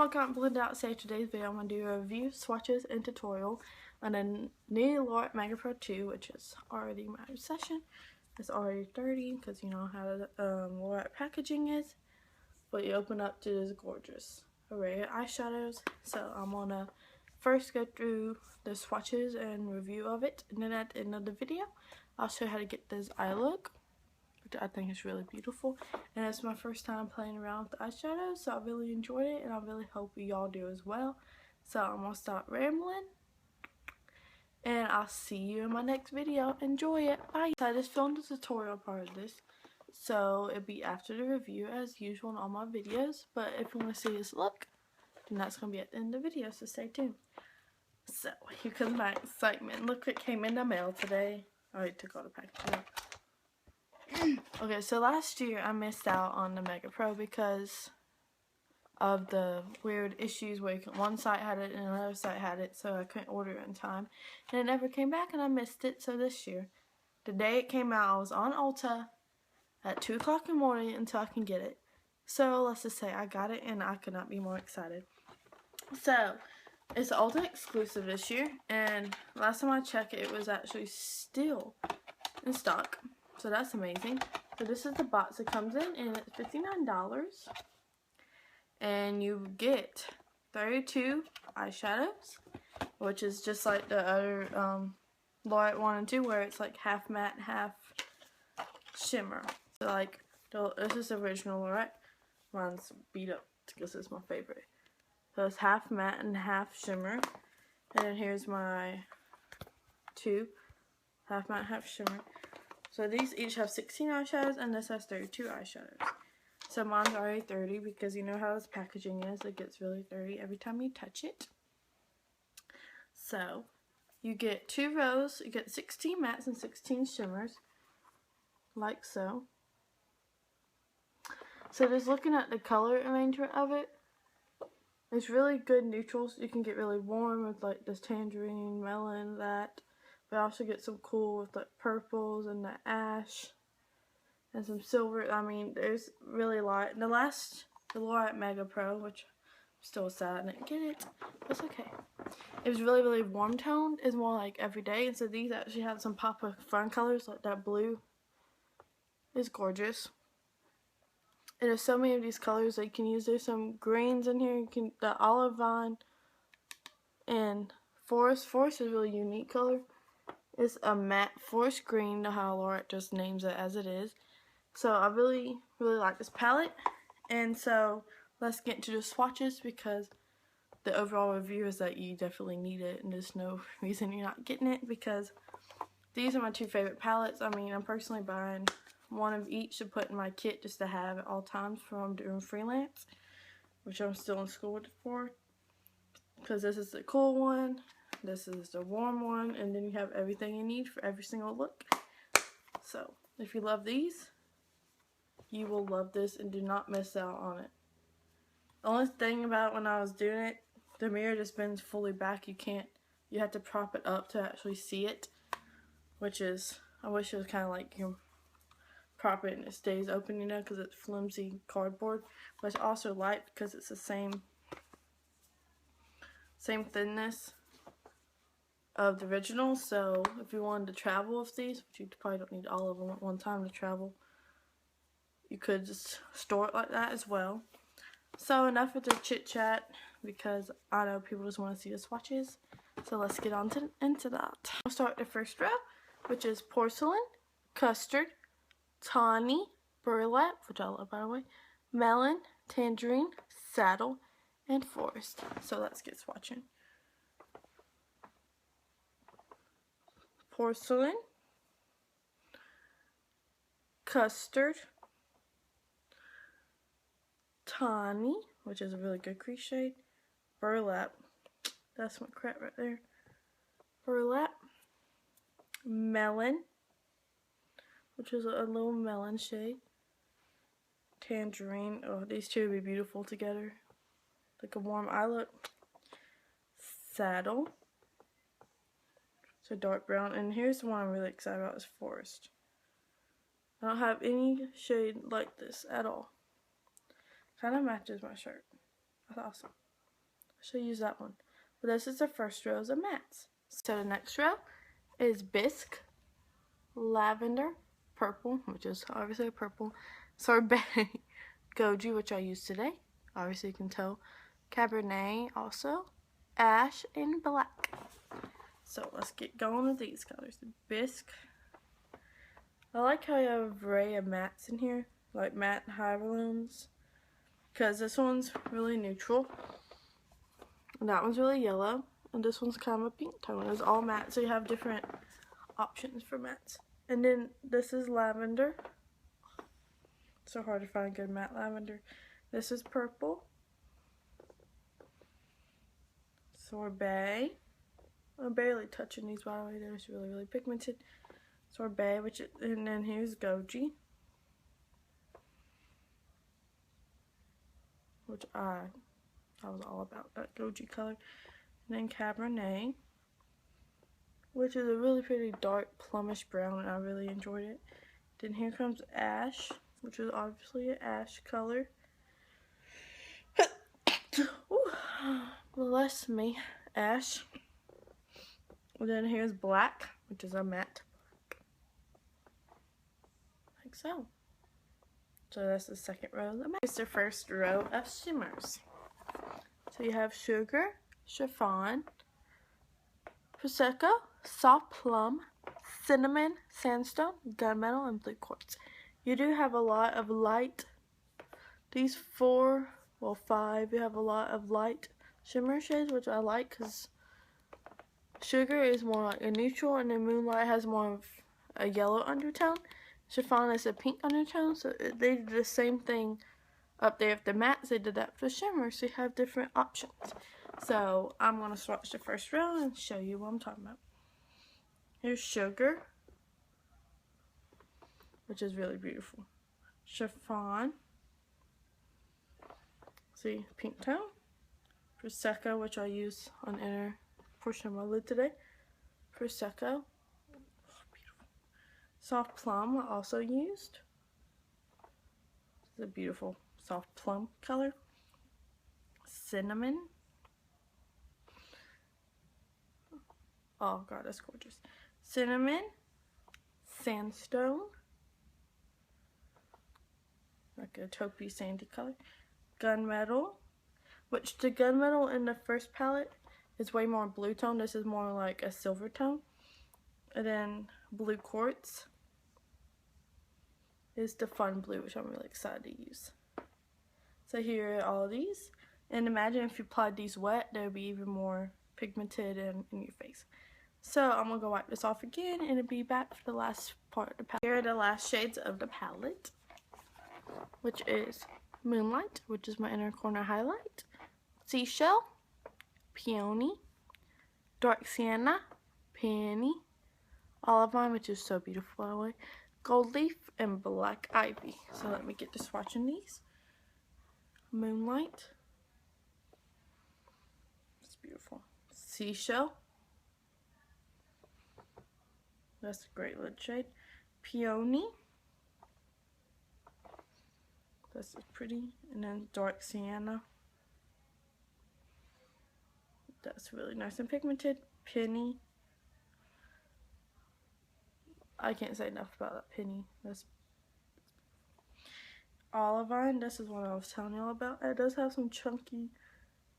welcome to Blend Out. Say today's video I'm going to do a review, swatches, and tutorial on a new Lorac Mega Pro 2, which is already my obsession. It's already dirty because you know how the Lorac packaging is, but you open up to this gorgeous array of eyeshadows. So I'm going to first go through the swatches and review of it, and then at the end of the video I'll show you how to get this eye look, which I think is really beautiful, and it's my first time playing around with the eyeshadows, so I really enjoyed it, and I really hope y'all do as well. So I'm gonna stop rambling, and I'll see you in my next video. Enjoy it. Bye. So I just filmed the tutorial part of this, so it'll be after the review as usual in all my videos, but if you want to see this look, then that's gonna be at the end of the video, so stay tuned. So here comes my excitement. Look what came in the mail today. I already took all the packaging out. Okay, so last year I missed out on the Mega Pro because of the weird issues where one site had it and another site had it, so I couldn't order it in time, and it never came back and I missed it. So this year, the day it came out, I was on Ulta at 2 o'clock in the morning until I can get it. So let's just say I got it, and I could not be more excited. So it's an Ulta exclusive this year, and last time I checked it was actually still in stock. So that's amazing. So this is the box it comes in, and it's $59. And you get 32 eyeshadows, which is just like the other Lorac 1 and 2, where it's like half matte, half shimmer. So like, this is the original Lorac. Mine's beat up because it's my favorite. So it's half matte and half shimmer. And then here's my 2, half matte, half shimmer. So these each have 16 eyeshadows, and this has 32 eyeshadows. So mine's already 30 because you know how this packaging is. It gets really dirty every time you touch it. So you get 2 rows. You get 16 mattes and 16 shimmers, like so. So just looking at the color arrangement of it, it's really good neutrals. You can get really warm with like this tangerine, melon, that. But I also get some cool with like purples and the ash and some silver. I mean, there's really a lot. The Lorac Mega Pro, which I'm still sad I didn't get it, but it's okay. It was really, really warm toned. It's more like everyday. And so these actually have some pop of fun colors, like that blue is gorgeous. And there's so many of these colors that you can use. There's some greens in here. The olive vine and forest. Forest is a really unique color. It's a matte forest green, to how Lorac just names it as it is. So I really, really like this palette. And so let's get into the swatches, because the overall review is that you definitely need it, and there's no reason you're not getting it, because these are my 2 favorite palettes. I mean, I'm personally buying one of each to put in my kit just to have at all times from doing freelance, which I'm still in school for, because this is the cool one. This is the warm one, and then you have everything you need for every single look. So, if you love these, you will love this, and do not miss out on it. The only thing about when I was doing it, the mirror just bends fully back. You have to prop it up to actually see it, which is, I wish it was kind of like you prop it and it stays open, you know, because it's flimsy cardboard. But it's also light because it's the same thinness of the original. So if you wanted to travel with these, which you probably don't need all of them at one time to travel, you could just store it like that as well. So enough with the chit chat, because I know people just want to see the swatches. So let's get on into that. I'll start the first row, which is porcelain, custard, tawny, burlap, which I love by the way, melon, tangerine, saddle, and forest. So let's get swatching. Porcelain, custard, tawny, which is a really good crease shade, burlap, that's my crap right there, burlap, melon, which is a little melon shade, tangerine. Oh, these two would be beautiful together, like a warm eye look, saddle, so dark brown, and here's the one I'm really excited about, is forest. I don't have any shade like this at all. Kind of matches my shirt. That's awesome. should use that one. But this is the first row of mattes. So the next row is Bisque, Lavender, Purple, which is obviously purple, Sorbet, Goji, which I used today. Obviously you can tell. Cabernet also, Ash, and Black. So let's get going with these colors. The Bisque. I like how you have an array of mattes in here, like matte high balloons, because this one's really neutral, and that one's really yellow, and this one's kind of a pink tone. It's all matte, so you have different options for mattes. And then this is Lavender. So hard to find good matte lavender. This is Purple, Sorbet. I'm barely touching these, by the way. They're just really pigmented. Sorbet, and then here's Goji, which I was all about that Goji color. And then Cabernet, which is a really pretty dark plumish brown, and I really enjoyed it. Then here comes Ash, which is obviously an ash color. Bless me, Ash. And then here's Black, which is a matte. Like so. So that's the second row of the matte. It's the first row of shimmers. So you have Sugar, Chiffon, Prosecco, Soft Plum, Cinnamon, Sandstone, Gunmetal, and Blue Quartz. You do have a lot of light. These five, you have a lot of light shimmer shades, which I like because Sugar is more like a neutral, and then Moonlight has more of a yellow undertone. Chiffon is a pink undertone, so they did the same thing up there with the mattes. They did that for shimmer, so you have different options. So I'm going to swatch the first row and show you what I'm talking about. Here's Sugar, which is really beautiful. Chiffon, see, pink tone. Prosecco, which I use on the inner portion of my lid today. Prosecco. Beautiful. Soft Plum I also used. This is a beautiful soft plum color. Cinnamon. Oh god, that's gorgeous. Cinnamon. Sandstone. Like a taupey sandy color. Gunmetal. Which the gunmetal in the first palette is way more blue tone. This is more like a silver tone. And then Blue Quartz is the fun blue, which I'm really excited to use. So here are all of these. And imagine if you applied these wet, they would be even more pigmented in your face. So I'm going to go wipe this off again and it'll be back for the last part of the palette. Here are the last shades of the palette, which is Moonlight, which is my inner corner highlight, Seashell, Peony, Dark Sienna, Penny, Olivine, which is so beautiful by the way, Gold Leaf, and Black Ivy. So let me get to swatching these. Moonlight. It's beautiful. Seashell. That's a great lid shade. Peony. That's pretty. And then Dark Sienna. That's really nice and pigmented. Penny. I can't say enough about that Penny. That's Olivine. This is what I was telling y'all about. It does have some chunky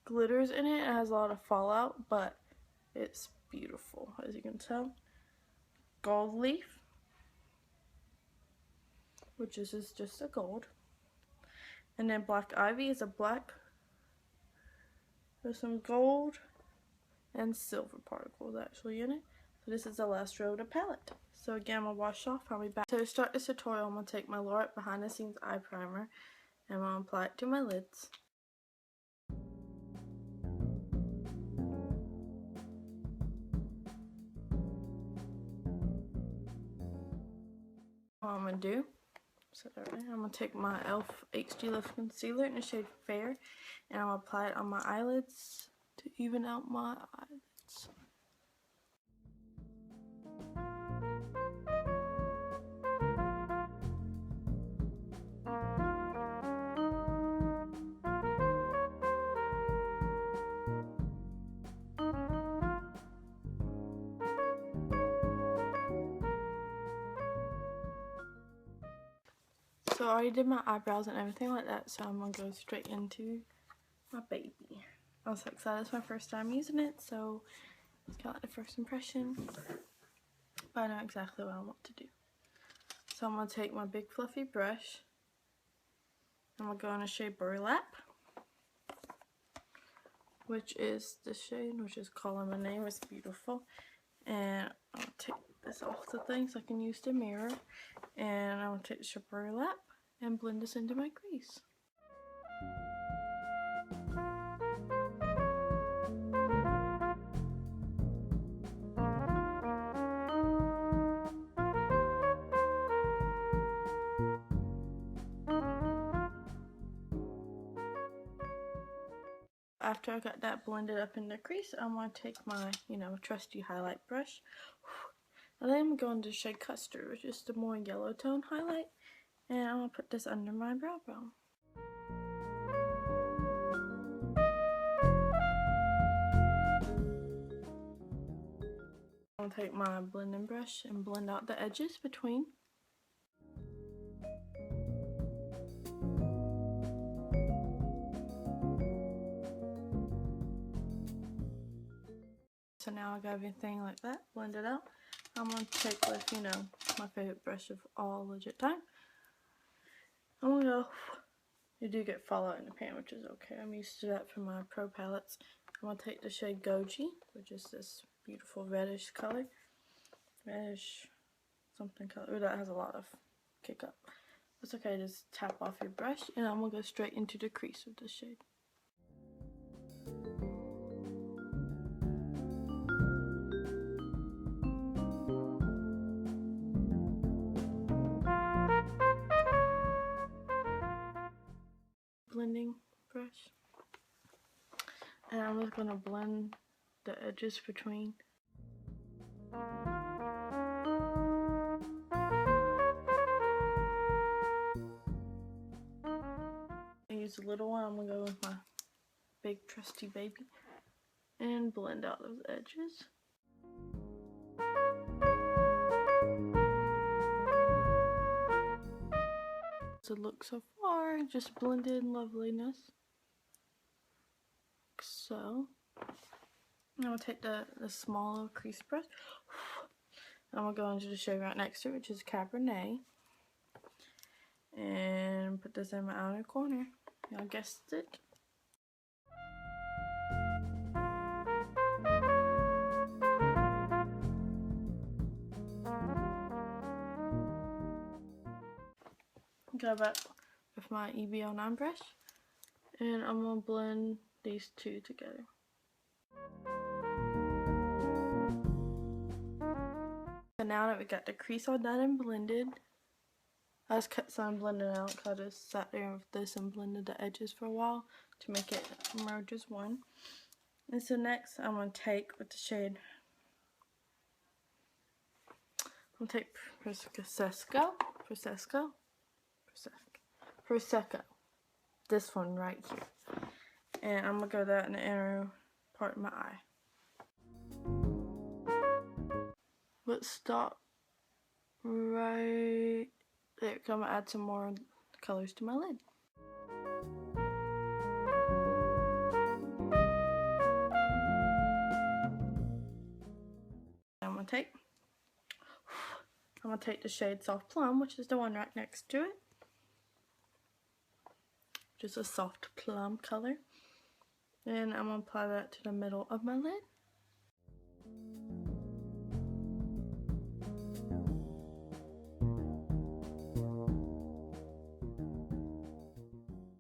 glitters in it. It has a lot of fallout, but it's beautiful, as you can tell. Gold Leaf, which is just a gold. And then Black Ivy is a black. There's some gold and silver particles actually in it. So this is the last row of the palette. So again, I'm going to wash off. I'll be back. So to start this tutorial, I'm going to take my Lorac Behind the Scenes Eye Primer and I'm going to apply it to my lids. What I'm going to do, I'm going to take my e.l.f. HD Lift Concealer in the shade Fair and I'm going to apply it on my eyelids to even out my eyelids. So I already did my eyebrows and everything like that, so I'm going to go straight into my baby. I was so excited. It's my first time using it, so it's kind of like the first impression. But I know exactly what I want to do. So I'm going to take my big fluffy brush. I'm going to go in a shade Burlap, which is the shade, which is calling my name. It's beautiful. And I'll take this off the thing so I can use the mirror. And I'm going to take the shade Burlap and blend this into my crease. After I got that blended up in the crease, I'm going to take my, trusty highlight brush. And then I'm going to shade Custard, which is the more yellow tone highlight. And I'm going to put this under my brow bone. I'm going to take my blending brush and blend out the edges between. So now I got everything like that blended out. I'm going to take with, my favorite brush of all legit time. I'm going to go, you do get fallout in the pan, which is okay. I'm used to that from my pro palettes. I'm going to take the shade Goji, which is this beautiful reddish color. Reddish something color. Ooh, that has a lot of kick up. It's okay, just tap off your brush, and I'm going to go straight into the crease with this shade. Blending brush, and I'm just going to blend the edges between. I use a little one. I'm going to go with my big trusty baby and blend out those edges. So look so far, just blended loveliness. Like so. I'm going to take the small little crease brush. I'm going to go into the shade right next to it, which is Cabernet. And put this in my outer corner. Y'all guessed it. Go back with my EB09 brush. And I'm going to blend these two together. So now that we got the crease all done and blended, I just kept some blending out because I just sat there with this and blended the edges for a while to make it merge as one. And so next I'm going to take with the shade, I'm going to take Prosecco, this one right here. And I'm going to go that in the inner part of my eye. But stop right there. I'm going to add some more colors to my lid. I'm going to take the shade Soft Plum, which is the one right next to it. Just a soft plum color. And I'm going to apply that to the middle of my lid.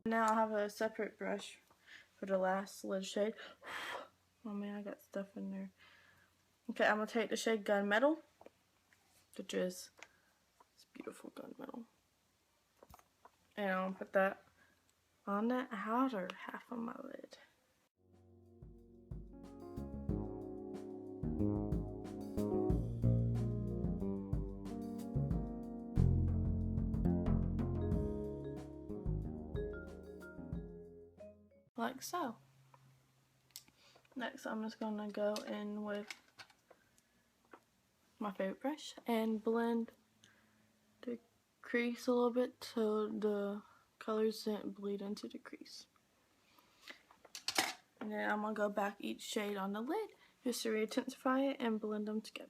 Now I have a separate brush for the last lid shade. Oh man, I got stuff in there. Okay, I'm going to take the shade Gunmetal, which is this beautiful gunmetal. And I'm going to put that on the outer half of my lid. Like so. Next, I'm just going to go in with my favorite brush and blend the crease a little bit so the colors didn't bleed into the crease. And then I'm going to go back each shade on the lid just to re-intensify it and blend them together.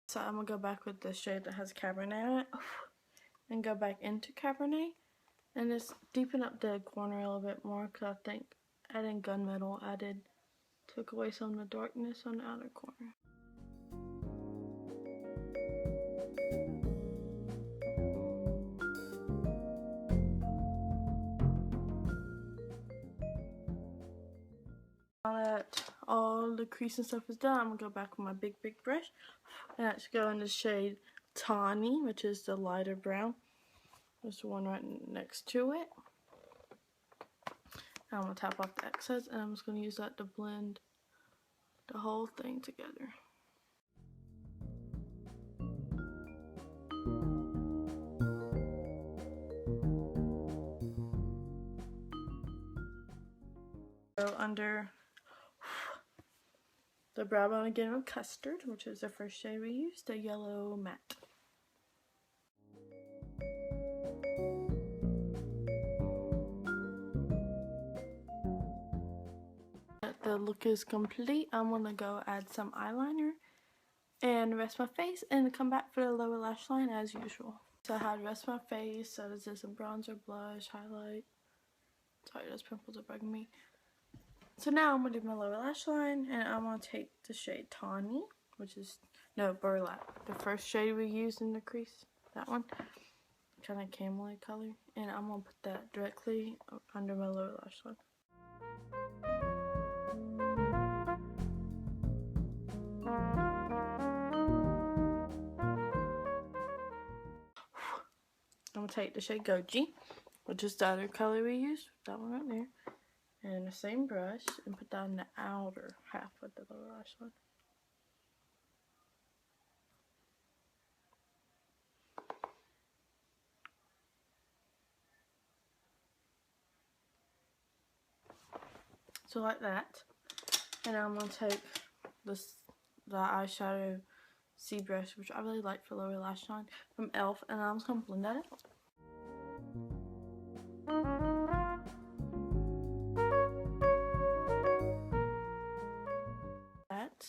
So I'm going to go back with the shade that has Cabernet on it and go back into Cabernet and just deepen up the corner a little bit more because I think adding gunmetal took away some of the darkness on the outer corner. Now that all the crease and stuff is done, I'm going to go back with my big brush and actually go in the shade Tawny, which is the lighter brown. There's one right next to it. Now I'm going to tap off the excess and I'm just going to use that to blend the whole thing together. So under the brow bone again with Custard, which is the first shade we used, the yellow matte. The look is complete. I'm gonna go add some eyeliner and rest my face and come back for the lower lash line as usual. So I had rest my face, so this is some bronzer, blush, highlight. Sorry, those pimples are bugging me. So now I'm going to do my lower lash line, and I'm going to take the shade Tawny, which is, no, Burlap. The first shade we used in the crease, that one, kind of camel-like color. And I'm going to put that directly under my lower lash line. I'm going to take the shade Goji, which is the other color we used, that one right there. And the same brush, and put that in the outer half of the lower lash line. So like that. And I'm going to take the eyeshadow C brush, which I really like for lower lash line, from e.l.f. and I'm just going to blend that out.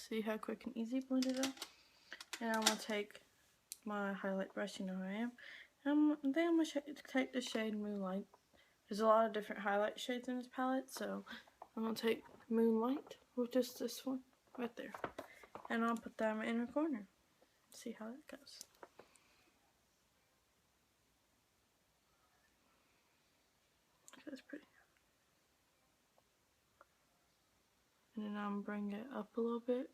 See how quick and easy blend it out. And I'm going to take my highlight brush, you know how I am. And then I'm going to take the shade Moonlight. There's a lot of different highlight shades in this palette, so I'm going to take Moonlight with just this one right there. And I'll put that in my inner corner. See how that goes. That's pretty. And then I'm bring it up a little bit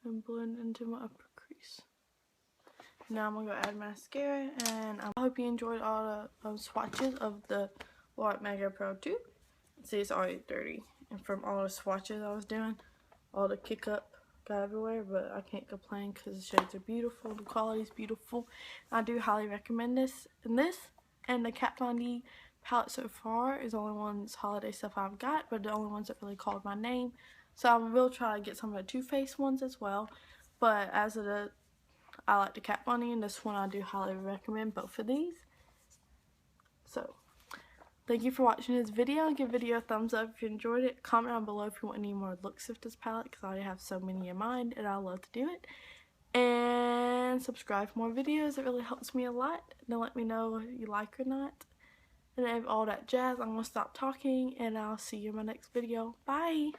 and blend into my upper crease. Now I'm gonna go add mascara, and I hope you enjoyed all the swatches of the Lorac Mega Pro 2. See, it's already dirty, and from all the swatches I was doing, all the kick up got everywhere, but I can't complain because the shades are beautiful, the quality is beautiful. I do highly recommend this, and the Kat Von D palette so far is the only one's holiday stuff I've got, but the only ones that really called my name. So I will try to get some of the Too Faced ones as well, but as of I like the Kat Von D, and this one I do highly recommend both of these. So thank you for watching this video. Give the video a thumbs up if you enjoyed it. Comment down below if you want any more looks of this palette, because I already have so many in mind and I love to do it. And subscribe for more videos. It really helps me a lot. And let me know if you like or not. And all that jazz. I'm going to stop talking, and I'll see you in my next video. Bye!